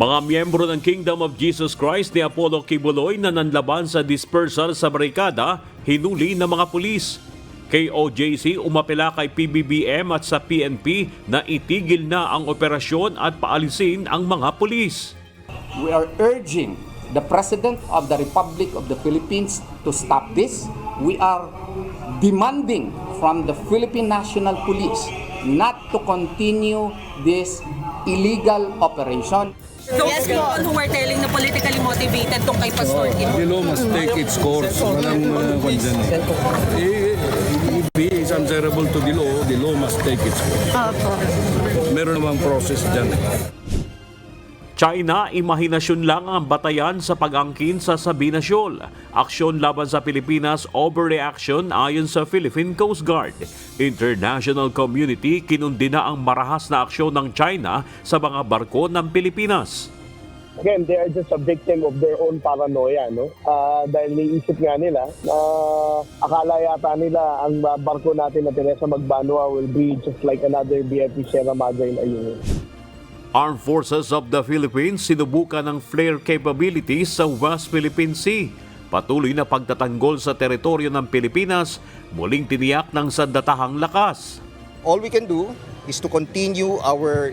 Mga miyembro ng Kingdom of Jesus Christ ni Apollo Kibuloy na nanlaban sa dispersal sa barikada, hinuli ng mga pulis. KOJC umapela kay PBBM at sa PNP na itigil na ang operasyon at paalisin ang mga pulis. We are urging the President of the Republic of the Philippines to stop this. We are demanding from the Philippine National Police not to continue this illegal operation. Yes, people who are telling na politically motivated tong kay Pastor Kim. The law must take its course. Walang kwan dyan eh. If he is answerable to the law must take its course. Meron namang process dyan eh. China, imahinasyon lang ang batayan sa pag-angkin sa Sabina Shoal. Aksyon laban sa Pilipinas, overreaction ayon sa Philippine Coast Guard. International community kinundi na ang marahas na aksyon ng China sa mga barko ng Pilipinas. Again, they are just a victim of their own paranoia, no? Dahil niisip nga nila na akala yata nila ang barko natin na Teresa Magbanua will be just like another BFP Sierra Madre in Ayungin. Armed Forces of the Philippines sinubukan ng flare capabilities sa West Philippine Sea. Patuloy na pagtatanggol sa teritoryo ng Pilipinas, muling tiniyak ng sandatahang lakas. All we can do is to continue our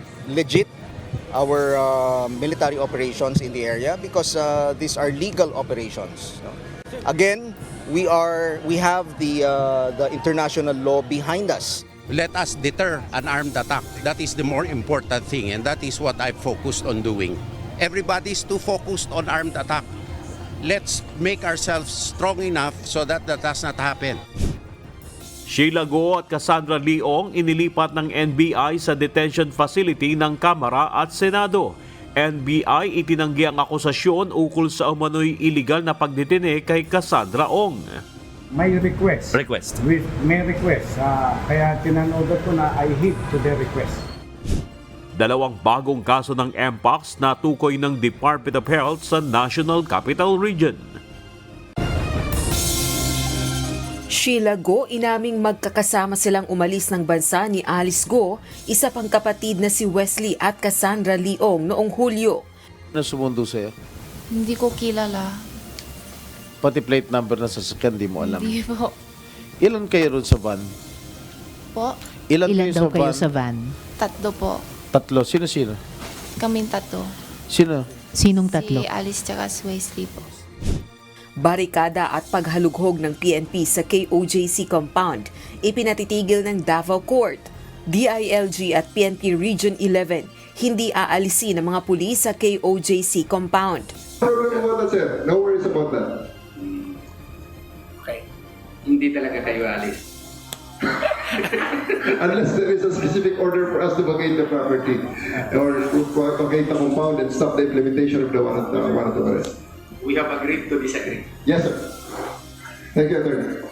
military operations in the area because these are legal operations. Again, we have the international law behind us. Let us deter an armed attack. That is the more important thing, and that is what I focused on doing. Everybody's too focused on armed attack. Let's make ourselves strong enough so that does not happen. Sheila Go at Cassandra Leong inilipat ng NBI sa detention facility ng Kamara at Senado. NBI itinanggi ang akusasyon ukol sa umano'y iligal na pagdetene kay Cassandra Ong. May request. May request. Kaya tinanood ko na I heed to the request. Dalawang bagong kaso ng Mpox na tukoy ng Department of Health sa National Capital Region. Sheila Go, inaming magkakasama silang umalis ng bansa ni Alice Go, isa pang kapatid na si Wesley at Cassandra Leong noong Hulyo. Ano sumundo sa'yo? Hindi ko kilala. Pati plate number na sasakyan, di mo alam. Hindi po. Ilan kayo ron sa van? Po? Ilan daw kayo sa sa van? 3 po. 3. Sino-sino? Kaming 3. Sino? Sinong 3? Si Alice tsaka si Wesley po. Barikada at paghalughog ng PNP sa KOJC compound, ipinatitigil ng Davao Court. DILG at PNP Region 11, hindi aalisin ng mga pulis sa KOJC compound. No problem about that, sir. No worries about that. Okay. Hindi talaga kayo alis. Unless there is a specific order for us to vacate the property or to vacate the compound and stop the implementation of the warrant of arrest. We have agreed to disagree. Yes, sir. Thank you, Attorney.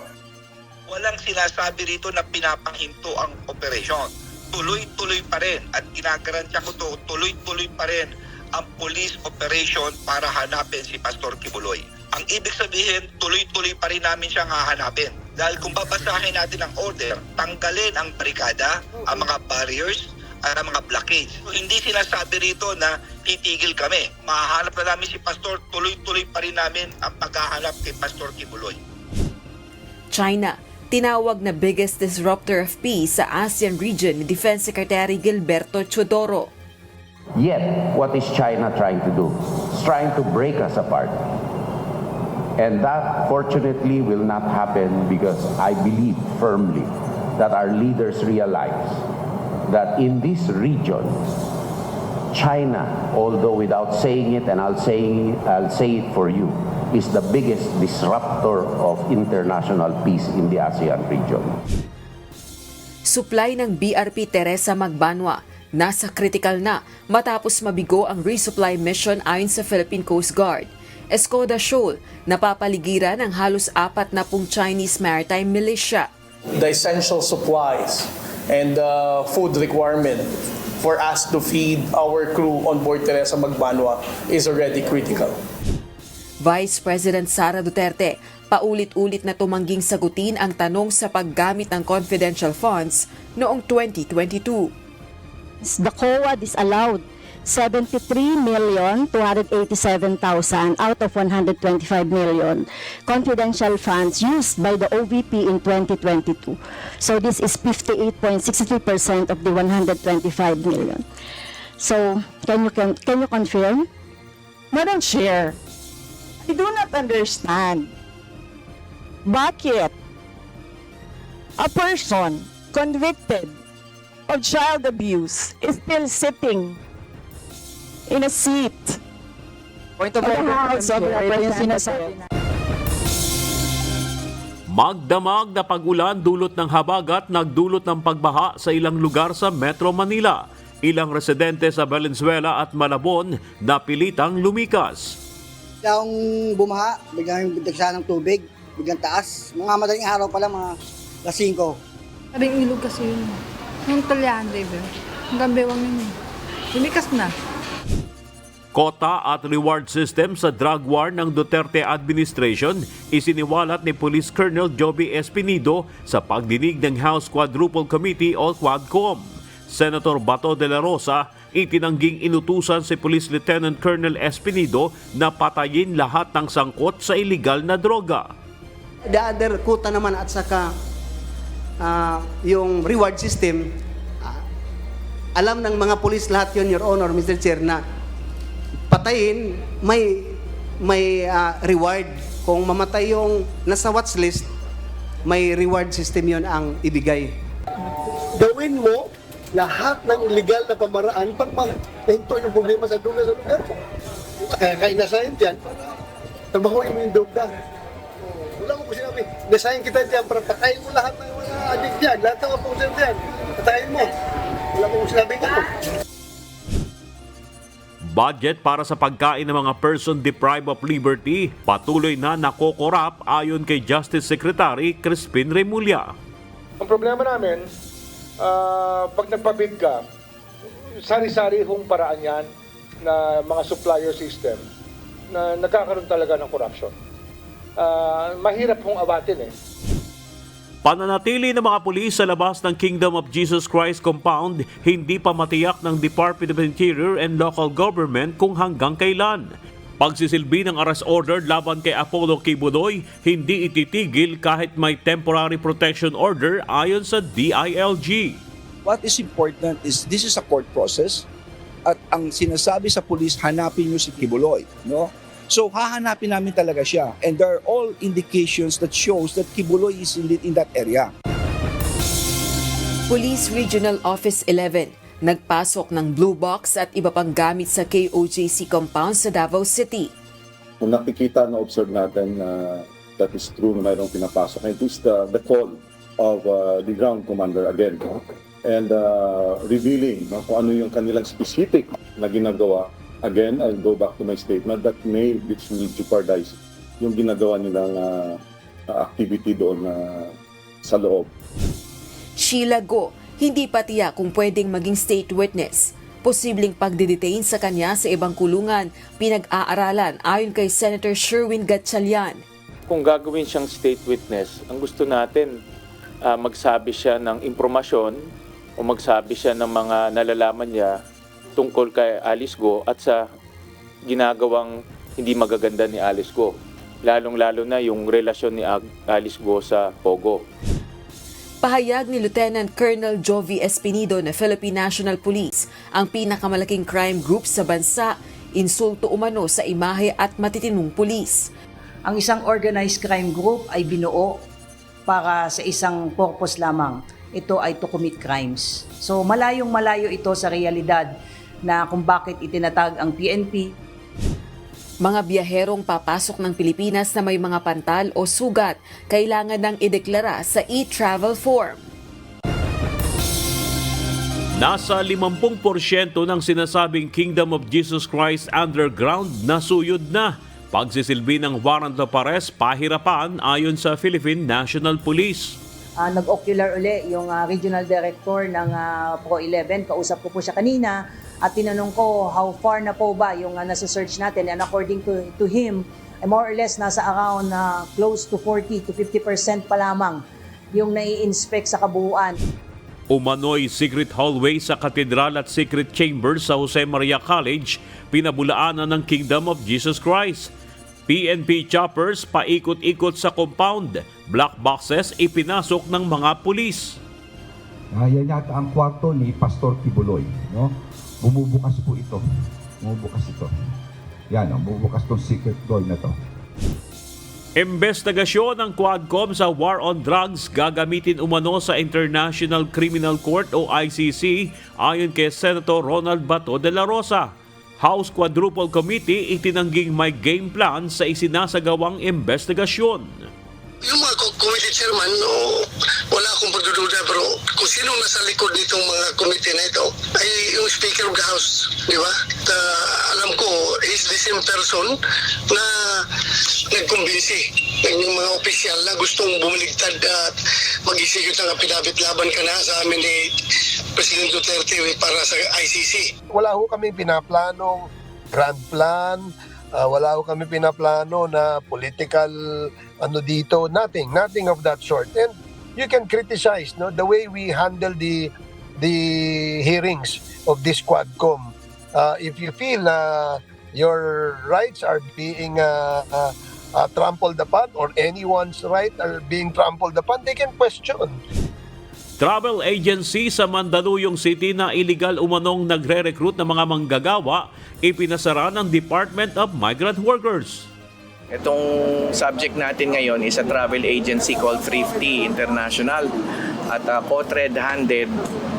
Walang sinasabi rito na pinapahinto ang operasyon. Tuloy-tuloy pa rin at ginagarantiya ko to, tuloy-tuloy pa rin ang police operation para hanapin si Pastor Kibuloy. Ang ibig sabihin, tuloy-tuloy pa rin namin siyang hahanapin. Dahil kung babasahin natin ang order, tanggalin ang barikada, ang mga barriers, at ang mga blockades. So, hindi sinasabi rito na titigil kami. Mahahanap na namin si Pastor, tuloy-tuloy pa rin namin ang paghahanap kay Pastor Kibuloy. China, tinawag na biggest disruptor of peace sa ASEAN region ni Defense Secretary Gilberto Chodoro. Yet, what is China trying to do? It's trying to break us apart. And that, fortunately, will not happen because I believe firmly that our leaders realize that in this region, China, although without saying it, and I'll say it for you, is the biggest disruptor of international peace in the ASEAN region. Supply ng BRP Teresa Magbanua nasa critical na matapos mabigo ang resupply mission ayon sa Philippine Coast Guard. Escoda Shoal, napapaligiran ng halos 40 Chinese maritime militia. The essential supplies and food requirement for us to feed our crew on board Teresa Magbanua is already critical. Vice President Sara Duterte, paulit-ulit na tumangging sagutin ang tanong sa paggamit ng confidential funds noong 2022. The COA disallowed 73,287,000 out of 125 million confidential funds used by the OVP in 2022. So this is 58.63% of the 125 million. So can you confirm? Madam Chair, I do not understand bakit a person convicted of child abuse is still sitting in a seat Point of of the order. House of Representatives. Magdamag na pag-ulan dulot ng habagat nagdulot ng pagbaha sa ilang lugar sa Metro Manila. Ilang residente sa Valenzuela at Malabon napilitang lumikas. Biglang bumaha, biglang dagsa ng tubig, biglang taas. Mga madaling araw pa lang, mga alas 5. Ring ilog kasi yun. Yung talyan, diba? Hanggang bewang yun. Lumikas na. Kota at reward system sa drug war ng Duterte administration isiniwalat ni Police Colonel Joby Espinido sa pagdinig ng House Quadruple Committee o Quadcom. Senator Bato de la Rosa itinangging inutusan si Police Lieutenant Colonel Espinido na patayin lahat ng sangkot sa illegal na droga. The other kuta naman at saka yung reward system, alam ng mga police lahat yun, Your Honor, Mr. Chair, na patayin, may reward. Kung mamatay yung nasa watch list, may reward system yun ang ibigay. Gawin mo lahat ng illegal na pamaraan para mahinto yung problema sa droga sa lugar mo. Kaya inasahin dyan, trabahoin mo yung droga. Wala mo po sinabi, nasahin kita dyan para patayin mo lahat ng mga addict dyan, lahat ng mga puser dyan, patayin mo. Wala mo sinabi ka. Budget para sa pagkain ng mga person deprived of liberty patuloy na nakokorap ayon kay Justice Secretary Crispin Remulla. Ang problema namin, pag nagpabid ka, sari-sari hong paraan yan na mga supplier system na nagkakaroon talaga ng corruption. Mahirap hong abatin eh. Pananatili ng mga pulis sa labas ng Kingdom of Jesus Christ compound hindi pa matiyak ng Department of Interior and Local Government kung hanggang kailan. Pagsisilbi ng arrest order laban kay Apollo Kibuloy hindi ititigil kahit may temporary protection order ayon sa DILG. What is important is this is a court process at ang sinasabi sa pulis, hanapin nyo si Kibuloy, no? So hahanapin namin talaga siya, and there are all indications that shows that Kibuloy is indeed in that area. Police Regional Office 11 nagpasok ng blue box at iba pang gamit sa KOJC compound sa Davao City. Kung nakikita na observe natin na that is true na mayroong pinapasok, and it is the call of the ground commander again, and revealing kung ano yung kanilang specific na ginagawa. Again, I'll go back to my statement that which will jeopardize yung ginagawa nilang activity doon sa loob. Sheila Go, hindi pa tiyak kung pwedeng maging state witness. Posibleng pagdidetain sa kanya sa ibang kulungan, pinag-aaralan ayon kay Senator Sherwin Gatchalian. Kung gagawin siyang state witness, ang gusto natin magsabi siya ng impormasyon o magsabi siya ng mga nalalaman niya tungkol kay Alice Go at sa ginagawang hindi magaganda ni Alice Go. Lalong-lalo na yung relasyon ni Alice Go sa Pogo. Pahayag ni Lieutenant Colonel Joby Espinido na Philippine National Police ang pinakamalaking crime group sa bansa, insulto umano sa imahe at matitinong pulis. Ang isang organized crime group ay binuo para sa isang purpose lamang. Ito ay to commit crimes. So malayong malayo ito sa realidad na kung bakit itinatag ang PNP. Mga biyaherong papasok ng Pilipinas na may mga pantal o sugat, kailangan nang ideklara sa e-travel form. Nasa 50% ng sinasabing Kingdom of Jesus Christ underground nasuyod na. Pagsisilbi ng warrant of arrest pahirapan ayon sa Philippine National Police. Nag-ocular uli yung regional director ng Pro 11. Kausap ko po siya kanina at tinanong ko how far na po ba yung nasa-search natin. And according to him, more or less nasa around close to 40 to 50% pa lamang yung nai-inspect sa kabuuan. Umano'y secret hallway sa katedral at secret chamber sa Jose Maria College, pinabulaanan ng Kingdom of Jesus Christ. PNP choppers paikot-ikot sa compound, black boxes ipinasok ng mga pulis. Yan yata ang kwarto ni Pastor Kibuloy, no? Bumubukas po ito. Bumubukas ito. Yan, bumubukas tong secret door na to. Investigasyon ng Quadcom sa war on drugs gagamitin umano sa International Criminal Court o ICC ayon kay Senator Ronald Bato de la Rosa. House Quadruple Committee itinangging may game plan sa isinasagawang investigasyon. Yung mga committee chairman, no, wala akong pagdududa, pero kung sino nasa likod nitong mga committee na ito ay yung Speaker of the House, di ba? Alam ko, he's the same person na nagkumbinsi ng mga opisyal na gustong bumaligtad at mag-execute ng apidabit laban ka na sa amin ni President Duterte para sa ICC. Wala ho kami pinaplanong grand plan, wala ho kami pinaplano na political dito, nothing of that sort. And you can criticize the way we handle the hearings of this Quadcom. If you feel your rights are being trampled upon or anyone's right are being trampled upon, they can question. Travel agency sa Mandaluyong City na illegal umanong nagre-recruit ng mga manggagawa, ipinasara ng Department of Migrant Workers. Itong subject natin ngayon is a travel agency called Thrifty International at caught red-handed.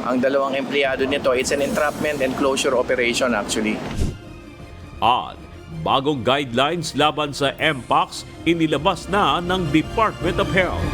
Ang dalawang empleyado nito, it's an entrapment and closure operation actually. At bagong guidelines laban sa Mpox inilabas na ng Department of Health.